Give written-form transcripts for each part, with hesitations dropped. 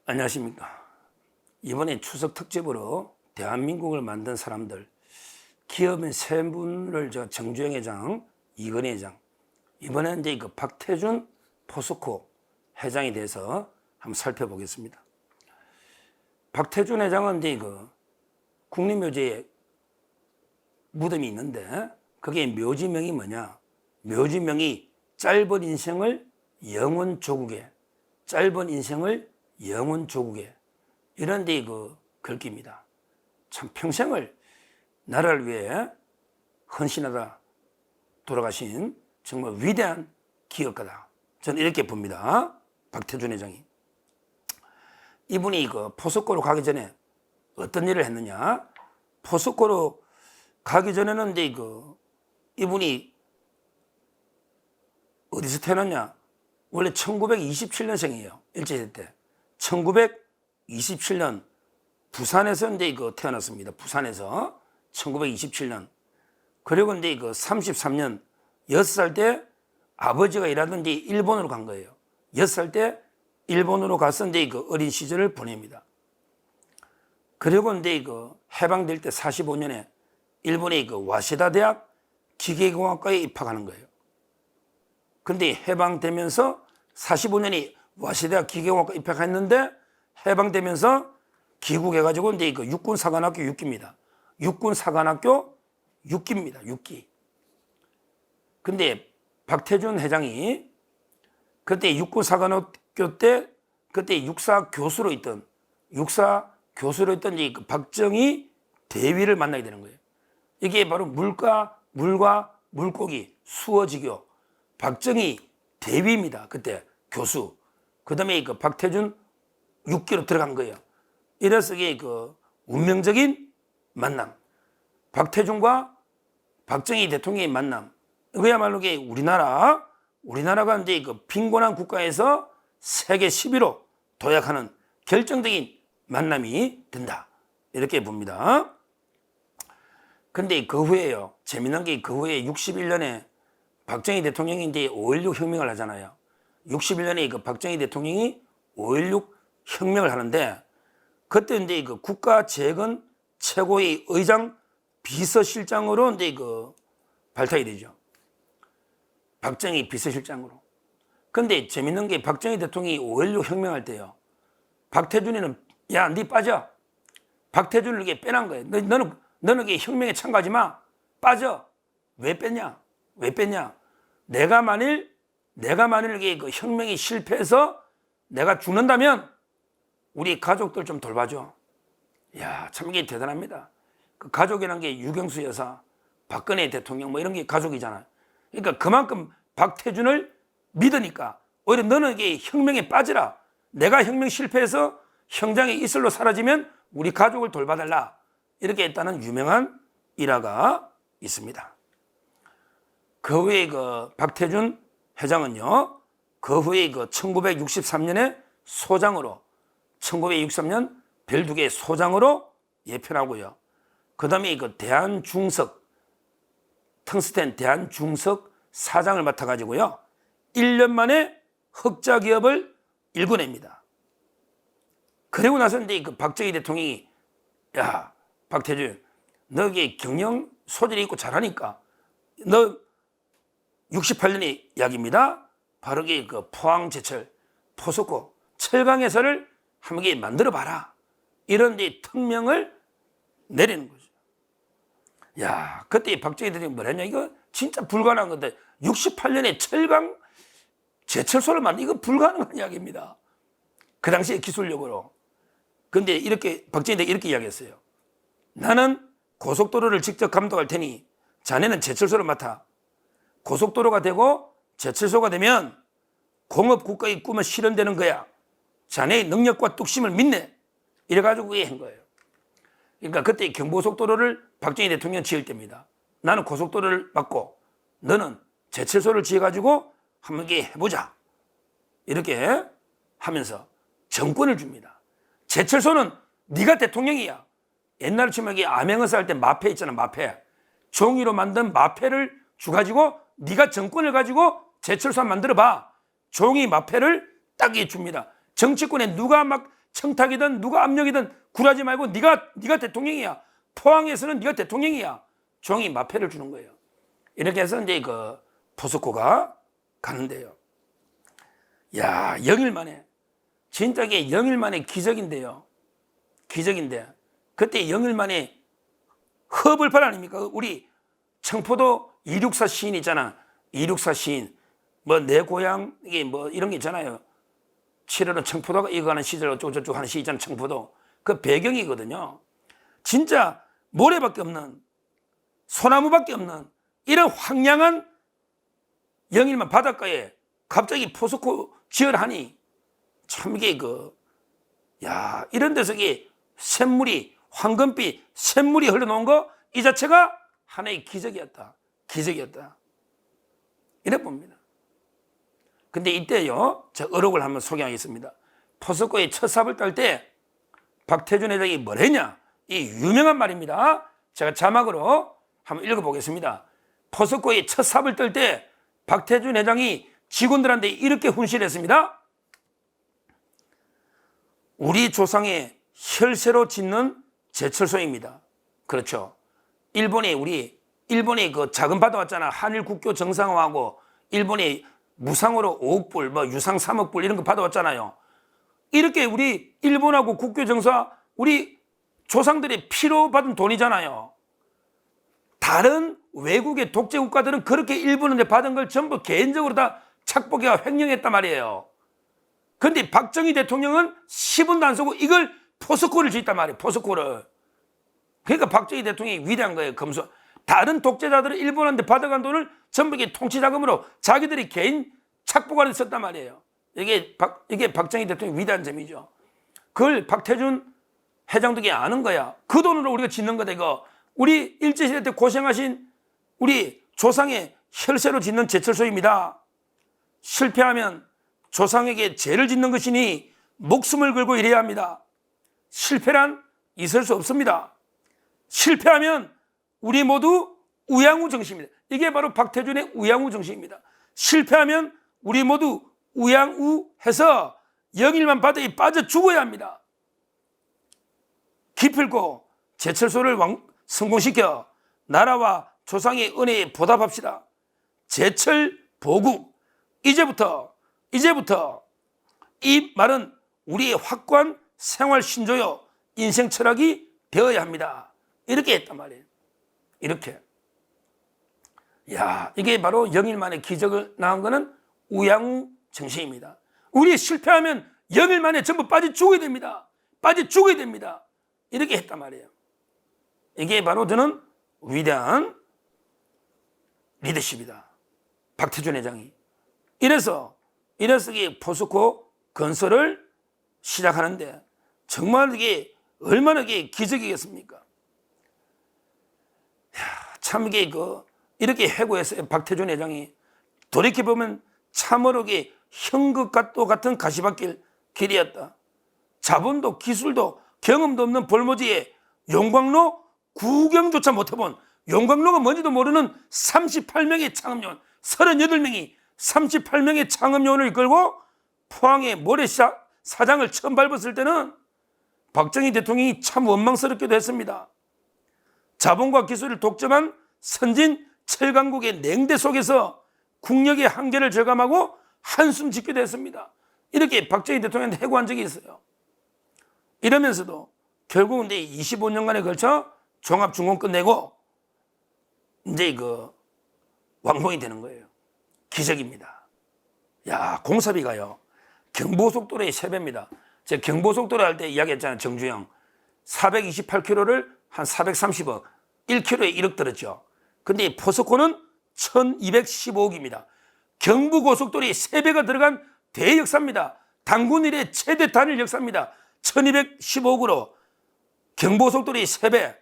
안녕하십니까. 이번에 추석 특집으로 대한민국을 만든 사람들, 기업인 세 분을 정주행 회장, 이건희 회장, 이번에 이제 그 박태준 포스코 회장에 대해서 한번 살펴보겠습니다. 박태준 회장은 이제 그 국립묘지에 무덤이 있는데, 그게 묘지명이 뭐냐? 묘지명이 짧은 인생을 영원 조국에, 짧은 인생을 영원 조국에, 이런 데 그 글귀입니다. 참 평생을 나라를 위해 헌신하다 돌아가신 정말 위대한 기업가다. 저는 이렇게 봅니다. 박태준 회장이. 이분이 그 포스코로 가기 전에 어떤 일을 했느냐? 포스코로 가기 전에는 이제 이분이 어디서 태어났냐? 원래 1927년생이에요. 일제시대 때. 1927년 부산에서 이제 태어났습니다. 부산에서 1927년. 그리고 이제 33년 6살 때 아버지가 일하던 데 일본으로 간 거예요. 6살 때 일본으로 가서 이제 어린 시절을 보냅니다. 그리고 이제 해방될 때 45년에 일본의 와세다 대학 기계공학과에 입학하는 거예요. 근데 해방되면서 45년이 와세다 기계공학과 입학했는데, 해방되면서 귀국해가지고 이제 육군사관학교 6기입니다. 육군사관학교 6기입니다. 6기. 근데 박태준 회장이 그때 육군사관학교 때 그때 육사 교수로 있던 이제 박정희 대위를 만나게 되는 거예요. 이게 바로 물과 물고기 수어지교 박정희 대위입니다. 그때 교수. 그 다음에 박태준 6기로 들어간 거예요. 이래서 이게 운명적인 만남. 박태준과 박정희 대통령의 만남. 그야말로 이게 우리나라가 이제 빈곤한 국가에서 세계 10위로 도약하는 결정적인 만남이 된다. 이렇게 봅니다. 근데 그 후에요. 재미난 게 그 후에 61년에 박정희 대통령이 이제 5.16 혁명을 하잖아요. 61년에 박정희 대통령이 5.16 혁명을 하는데, 그때 이제 국가재건 최고의 의장 비서실장으로 이제 발탁이 되죠. 박정희 비서실장으로. 근데 재밌는 게 박정희 대통령이 5.16 혁명할 때요. 박태준이는 야, 니 빠져. 박태준을 이렇게 빼난 거예요. 너는 이게 혁명에 참가하지 마. 빠져. 왜 뺐냐? 내가 만일 이게 혁명이 실패해서 내가 죽는다면 우리 가족들 좀 돌봐줘. 야, 참 이게 대단합니다. 그 가족이란 게 유경수 여사, 박근혜 대통령 뭐 이런 게 가족이잖아요. 그러니까 그만큼 박태준을 믿으니까 오히려 너는 이게 혁명에 빠지라. 내가 혁명 실패해서 형장의 이슬로 사라지면 우리 가족을 돌봐달라. 이렇게 했다는 유명한 일화가 있습니다. 그 후에 박태준 회장은요, 그 후에 1963년에 소장으로, 1963년 벨두개 소장으로 예편하고요. 그 다음에 대한중석, 텅스텐 대한중석 사장을 맡아가지고요, 1년 만에 흑자 기업을 일궈냅니다. 그리고 나서 이제 박정희 대통령이, 야, 박태준, 너 이게 경영 소질이 있고 잘하니까, 너 68년의 이야기입니다. 바로 이게 포항제철, 포스코, 철강회사를 한번 만들어봐라. 이런 데 특명을 내리는 거죠. 야, 그때 박정희 대통령이 뭐랬냐? 이거 진짜 불가능한 건데, 68년에 철강 제철소를 만든, 이거 불가능한 이야기입니다. 그 당시에 기술력으로. 근데 박정희 대통령이 이렇게 이야기했어요. 나는 고속도로를 직접 감독할 테니 자네는 제철소를 맡아. 고속도로가 되고 제철소가 되면 공업국가의 꿈은 실현되는 거야. 자네의 능력과 뚝심을 믿네. 이래가지고 그게 한 거예요. 그러니까 그때 경부고속도로를 박정희 대통령 지을 때입니다. 나는 고속도로를 맡고 너는 제철소를 지어가지고 한번 해보자. 이렇게 하면서 정권을 줍니다. 제철소는 네가 대통령이야. 옛날에 치면 암행어사 할 때 마패 있잖아. 마패. 종이로 만든 마패를 주가지고 네가 정권을 가지고 제철소 만들어봐. 종이 마패를 딱 줍니다. 정치권에 누가 막 청탁이든 누가 압력이든 굴하지 말고 네가 대통령이야. 포항에서는 네가 대통령이야. 종이 마패를 주는 거예요. 이렇게 해서 이제 그 포스코가 가는데요. 야, 0일 만에, 진짜 이게 0일 만에 기적인데요. 기적인데, 그때 0일 만에 허벌판 아닙니까? 우리 청포도 264 시인 있잖아. 264 시인. 뭐 내 고향, 이게 뭐 이런 게 있잖아요. 7월은 청포도가 익어가는 시절 어쩌고저쩌고 하는 시 있잖아. 청포도. 그 배경이거든요. 진짜 모래밖에 없는, 소나무밖에 없는 이런 황량한 0일만 바닷가에 갑자기 포스코 지어하니 참 이게 이런 데서 이게 샘물이, 황금빛 샘물이 흘러나온 거 이 자체가 하나의 기적이었다. 기적이었다. 이래 봅니다. 근데 이때요, 제가 어록을 한번 소개하겠습니다. 포스코의 첫 삽을 딸 때 박태준 회장이 뭘 했냐? 이 유명한 말입니다. 제가 자막으로 한번 읽어보겠습니다. 포스코의 첫 삽을 뜰 때 박태준 회장이 직원들한테 이렇게 훈시했습니다. 우리 조상의 혈세로 짓는 제철소입니다. 그렇죠. 일본이 그 자금 받아왔잖아. 한일 국교 정상화하고 일본이 무상으로 5억 불, 뭐 유상 3억 불 이런 거 받아왔잖아요. 이렇게 우리 일본하고 국교 정상, 우리 조상들이 피로 받은 돈이잖아요. 다른 외국의 독재 국가들은 그렇게 일본한테 받은 걸 전부 개인적으로 다 착복해가 횡령했단 말이에요. 그런데 박정희 대통령은 10원도 안 쓰고 이걸 포스코를 짓단 말이에요. 포스코를. 그러니까 박정희 대통령이 위대한 거예요. 검소. 다른 독재자들은 일본한테 받아간 돈을 전부 통치 자금으로 자기들이 개인 착복하는 데 썼단 말이에요. 이게 박정희 대통령의 위대한 점이죠. 그걸 박태준 회장도 아는 거야. 그 돈으로 우리가 짓는 거다 이거. 우리 일제시대 때 고생하신 우리 조상의 혈세로 짓는 제철소입니다. 실패하면 조상에게 죄를 짓는 것이니 목숨을 걸고 일해야 합니다. 실패란 있을 수 없습니다. 실패하면 우리 모두 우양우 정신입니다. 이게 바로 박태준의 우양우 정신입니다. 실패하면 우리 모두 우양우해서 0일만 바다에 빠져 죽어야 합니다. 기필코 제철소를 성공시켜 나라와 조상의 은혜에 보답합시다. 제철 보국. 이제부터 이 말은 우리의 확고한 생활 신조요, 인생 철학이 되어야 합니다. 이렇게 했단 말이에요. 이렇게. 야, 이게 바로 0일 만에 기적을 낳은 거는 우양우 정신입니다. 우리 실패하면 0일 만에 전부 빠져 죽어야 됩니다. 빠져 죽어야 됩니다. 이렇게 했단 말이에요. 이게 바로 저는 위대한 리더십이다. 박태준 회장이. 이래서 이 포스코 건설을 시작하는데 정말 이게 얼마나 이게 기적이겠습니까? 참 이게 이렇게 해고했어요. 박태준 회장이. 돌이켜보면 참으로 이게 형극과도 같은 가시밭길 길이었다. 자본도 기술도 경험도 없는 볼모지에 용광로 구경조차 못해본, 용광로가 뭔지도 모르는 38명의 창업요원, 38명이 38명의 창업요원을 이끌고 포항의 모래사장을 처음 밟았을 때는 박정희 대통령이 참 원망스럽기도 했습니다. 자본과 기술을 독점한 선진 철강국의 냉대 속에서 국력의 한계를 절감하고 한숨 짓기도 했습니다. 이렇게 박정희 대통령한테 해고한 적이 있어요. 이러면서도 결국은 이제 25년간에 걸쳐 종합중공 끝내고 이제 왕봉이 되는 거예요. 기적입니다. 야, 공사비가요. 경부고속도로의 3배입니다. 제가 경부고속도로 할 때 이야기했잖아요. 정주영. 428km를 한 430억, 1km에 1억 들었죠. 근데 포스코는 1215억입니다. 경부고속도로의 3배가 들어간 대역사입니다. 단군 이래 최대 단일 역사입니다. 1215억으로 경부고속도로의 3배.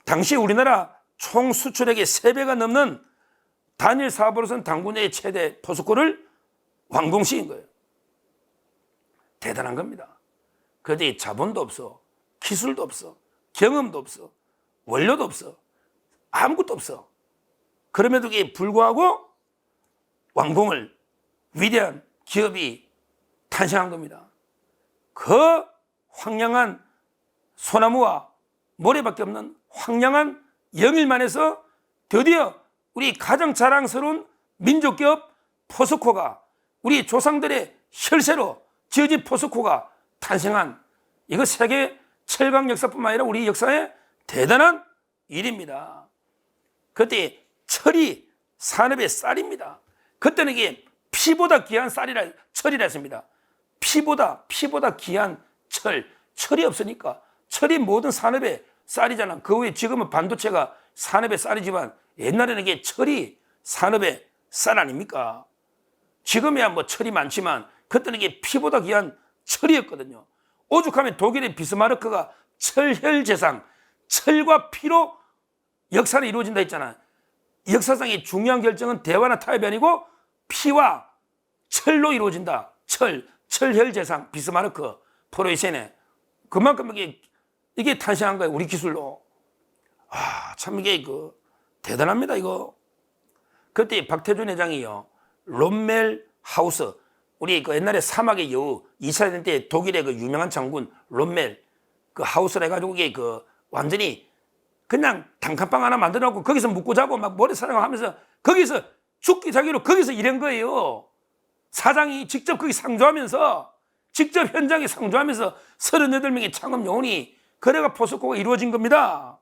당시 우리나라 총 수출액의 3배가 넘는 단일 사업으로서는 단군의 최대 포스코를 완공시킨 거예요. 대단한 겁니다. 그런데 자본도 없어, 기술도 없어, 경험도 없어, 원료도 없어, 아무것도 없어. 그럼에도 불구하고 완공을 위대한 기업이 탄생한 겁니다. 그 황량한 소나무와 모래밖에 없는 황량한 영일만에서 드디어 우리 가장 자랑스러운 민족기업 포스코가, 우리 조상들의 혈세로 지어진 포스코가 탄생한, 이거 세계 철강 역사뿐만 아니라 우리 역사의 대단한 일입니다. 그때 철이 산업의 쌀입니다. 그때는 이게 피보다 귀한 철이라 했습니다. 피보다 귀한 철이 없으니까. 철이 모든 산업의 쌀이잖아. 그 후에 지금은 반도체가 산업의 쌀이지만 옛날에는 이게 철이 산업의 쌀 아닙니까? 지금이야 뭐 철이 많지만 그때는 이게 피보다 귀한 철이었거든요. 오죽하면 독일의 비스마르크가 철혈제상, 철과 피로 역사는 이루어진다 했잖아요. 역사상의 중요한 결정은 대화나 타협이 아니고 피와 철로 이루어진다. 철혈제상, 비스마르크, 프로이센에. 그만큼 이게 탄생한 거예요. 우리 기술로. 참 이게 대단합니다, 이거. 그때 박태준 회장이요, 롬멜 하우스, 우리 옛날에 사막의 여우 2차 대전 때 독일의 유명한 장군 롬멜 그 하우스를 해가지고 이게 완전히 그냥 단칸방 하나 만들어 놓고 거기서 묵고 자고 막 모래사냥 하면서 거기서 죽기 자기로 거기서 일한 거예요. 사장이 직접 거기 상주하면서, 직접 현장에 상주하면서 38명의 창업 요원이, 그래가 포스코가 이루어진 겁니다.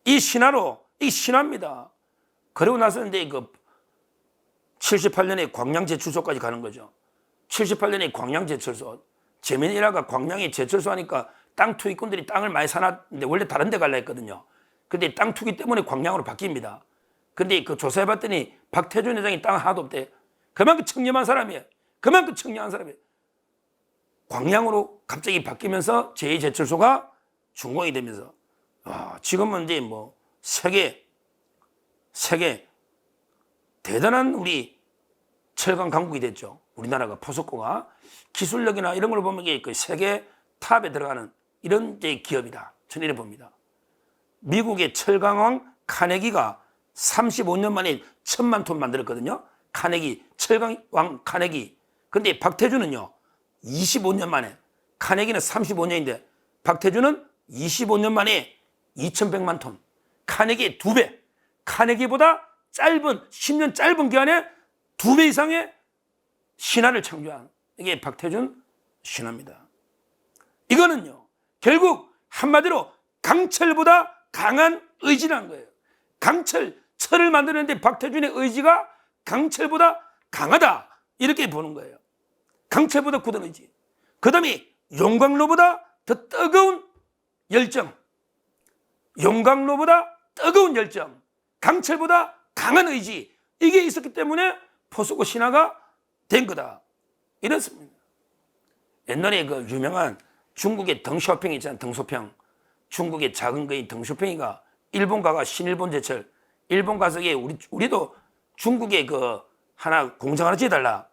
이 신화입니다. 그리고 나서 이제 78년에 광양 제철소까지 가는 거죠. 78년에 광양 제철소. 재민이라가 광양에 제철소 하니까 땅 투기꾼들이 땅을 많이 사놨는데 원래 다른 데 갈라 했거든요. 근데 땅 투기 때문에 광양으로 바뀝니다. 근데 조사해봤더니 박태준 회장이 땅 하나도 없대. 그만큼 청렴한 사람이에요. 광양으로 갑자기 바뀌면서 제2제철소가 준공이 되면서 지금은 이제 세계 대단한 우리 철강 강국이 됐죠. 우리나라가 포스코가 기술력이나 이런 걸 보면 이게 세계 탑에 들어가는 이런 기업이다. 저는 이래 봅니다. 미국의 철강왕 카네기가 35년 만에 1000만 톤 만들었거든요. 철강왕 카네기. 근데 박태준은요, 25년 만에, 카네기는 35년인데 박태준은 25년 만에 2100만 톤. 카네기의 2배. 카네기보다 10년 짧은 기간에 2배 이상의 신화를 창조한, 이게 박태준 신화입니다. 이거는요, 결국 한마디로 강철보다 강한 의지라는 거예요. 철을 만드는데 박태준의 의지가 강철보다 강하다, 이렇게 보는 거예요. 강철보다 굳은 의지. 그 다음에 용광로보다 더 뜨거운 열정. 강철보다 강한 의지. 이게 있었기 때문에 포스코 신화가 된 거다. 이렇습니다. 옛날에 유명한 중국의 덩쇼팽 있잖아요. 덩소평. 중국의 작은 거인 덩쇼팽이가 일본 가가 신일본 제철. 일본 가서 우리도 중국에 하나 공장 하나 지어달라.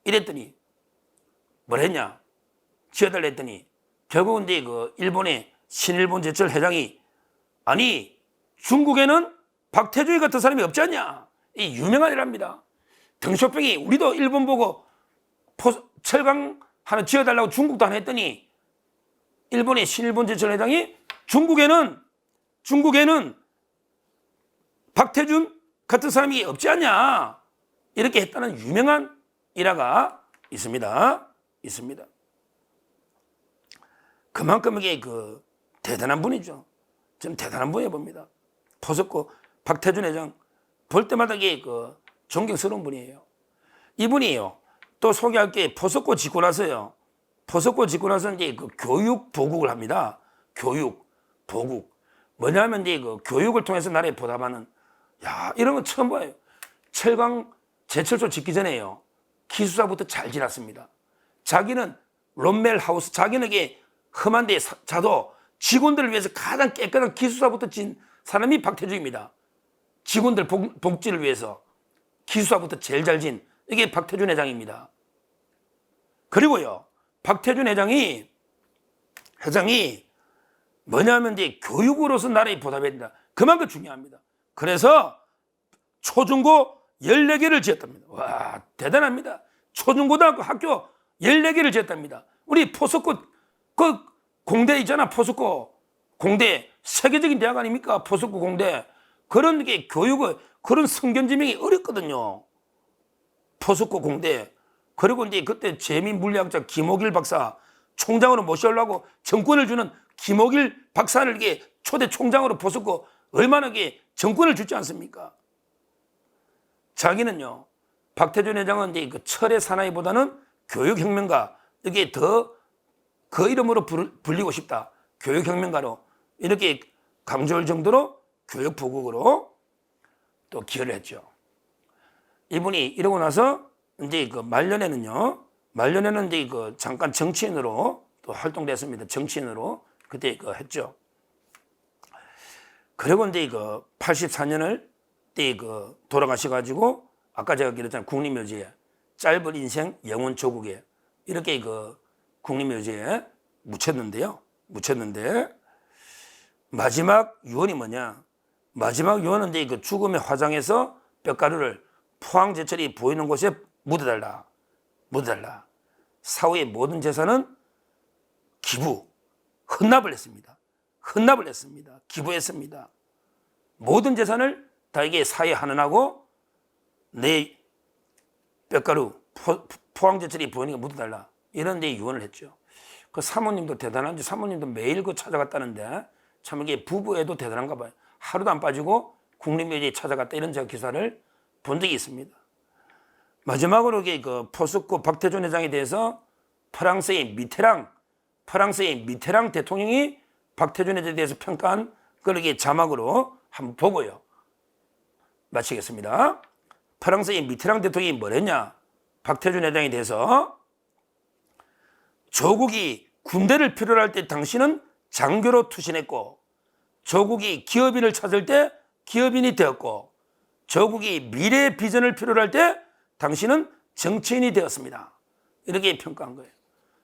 이랬더니 뭘 했냐? 지어달라 했더니 결국은 이제 일본의 신일본 제철 회장이, 아니 중국에는 박태준이 같은 사람이 없지 않냐? 이 유명한 일합니다. 덩쇼팽이 우리도 일본 보고 철강 하나 지어달라고 중국도 하나 했더니 일본의 신일본 제철 회장이 중국에는 박태준 같은 사람이 없지 않냐? 이렇게 했다는 유명한 일화가 있습니다. 그만큼 이게 대단한 분이죠. 저는 대단한 분이라 봅니다. 포스코 박태준 회장 볼 때마다 이게 존경스러운 분이에요. 이분이요, 또 소개할 게 포스코 짓고 나서요. 포스코 짓고 나서 이제 교육 보국을 합니다. 교육 보국. 뭐냐면 이제 교육을 통해서 나라에 보답하는, 이런 거 처음 봐요. 철강 제철소 짓기 전에요, 기숙사부터 잘 지났습니다. 자기는 롬멜 하우스, 자기는 이게 험한 데 자도 직원들을 위해서 가장 깨끗한 기숙사부터 진 사람이 박태준입니다. 직원들 복지를 위해서 기숙사부터 제일 잘 진, 이게 박태준 회장입니다. 그리고요, 박태준 회장이 뭐냐면 이제 교육으로서 나라에 보답해야 된다. 그만큼 중요합니다. 그래서 초중고 14개를 지었답니다. 와, 대단합니다. 초중고등학교 학교 14개를 지었답니다. 우리 포스코 그 공대 있잖아. 포스코 공대 세계적인 대학 아닙니까? 포스코 공대. 그런 게 교육을 그런 성견지명이 어렵거든요. 포스코 공대. 그리고 이제 그때 재민 물리학자 김옥일 박사 총장으로 모셔오려고 정권을 주는 김옥일 박사를 이게 초대 총장으로 포스코 얼마나 이게 정권을 주지 않습니까? 자기는요, 박태준 회장은 이제 그 철의 사나이보다는 교육혁명가, 이게 더 그 이름으로 불리고 싶다. 교육혁명가로 이렇게 강조할 정도로 교육부국으로 또 기여를 했죠. 이분이 이러고 나서 이제 그 말년에는 이제 그 잠깐 정치인으로 또 활동됐습니다. 정치인으로 그때 그 했죠. 그리고 이제 그 84년을 때 그 돌아가셔가지고 아까 제가 그랬잖아요. 국립묘지에 짧은 인생 영원 조국에 이렇게 그 국립묘지에 묻혔는데 마지막 유언이 뭐냐? 마지막 유언은 이제 그 죽음의 화장에서 뼈가루를 포항제철이 보이는 곳에 묻어달라. 사후의 모든 재산은 헌납을 했습니다. 기부했습니다. 모든 재산을 다 이게 사회에 환원하고 내 뼈가루 포항제철이 보이는 게 묻어달라. 이런 데 유언을 했죠. 그 사모님도 대단한지 사모님도 매일 그 찾아갔다는데 참 이게 부부애도 대단한가 봐요. 하루도 안 빠지고 국립묘지에 찾아갔다 이런 제가 기사를 본 적이 있습니다. 마지막으로 이게 그 포스코 박태준 회장에 대해서 프랑스의 미테랑 대통령이 박태준 회장에 대해서 평가한 그걸 이게 자막으로 한번 보고요. 마치겠습니다. 프랑스의 미테랑 대통령이 뭐랬냐? 박태준 회장에 대해서 조국이 군대를 필요로 할 때 당신은 장교로 투신했고 조국이 기업인을 찾을 때 기업인이 되었고 조국이 미래의 비전을 필요로 할 때 당신은 정치인이 되었습니다. 이렇게 평가한 거예요.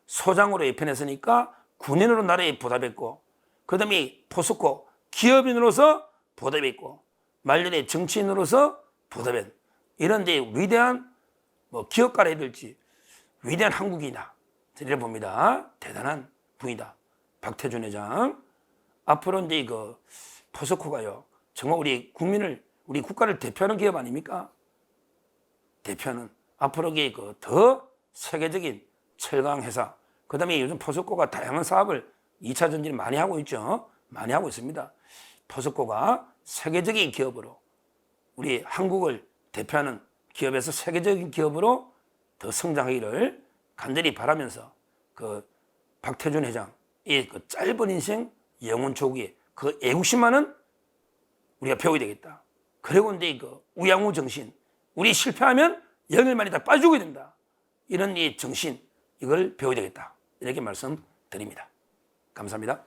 소장으로 예편했으니까 군인으로 나라에 보답했고 그 다음에 포스코 기업인으로서 보답했고 말년에 정치인으로서 보답한 이런 데 위대한 기업가라 해야 될지 위대한 한국인이다. 이래 봅니다. 대단한 분이다. 박태준 회장. 앞으로 이제 그 포스코가요. 정말 우리 국민을 우리 국가를 대표하는 기업 아닙니까? 대표는 앞으로 더 세계적인 철강 회사. 그다음에 요즘 포스코가 다양한 사업을 2차 전지를 많이 하고 있죠. 많이 하고 있습니다. 포스코가 세계적인 기업으로 우리 한국을 대표하는 기업에서 세계적인 기업으로 더 성장하기를 간절히 바라면서 그 박태준 회장 이 그 짧은 인생 영원 조국의 그 애국심만은 우리가 배워야 되겠다. 그리고 이제 그 우양우 정신 우리 실패하면 영일만이 다 빠지고 된다. 이런 이 정신 이걸 배워야 되겠다. 이렇게 말씀드립니다. 감사합니다.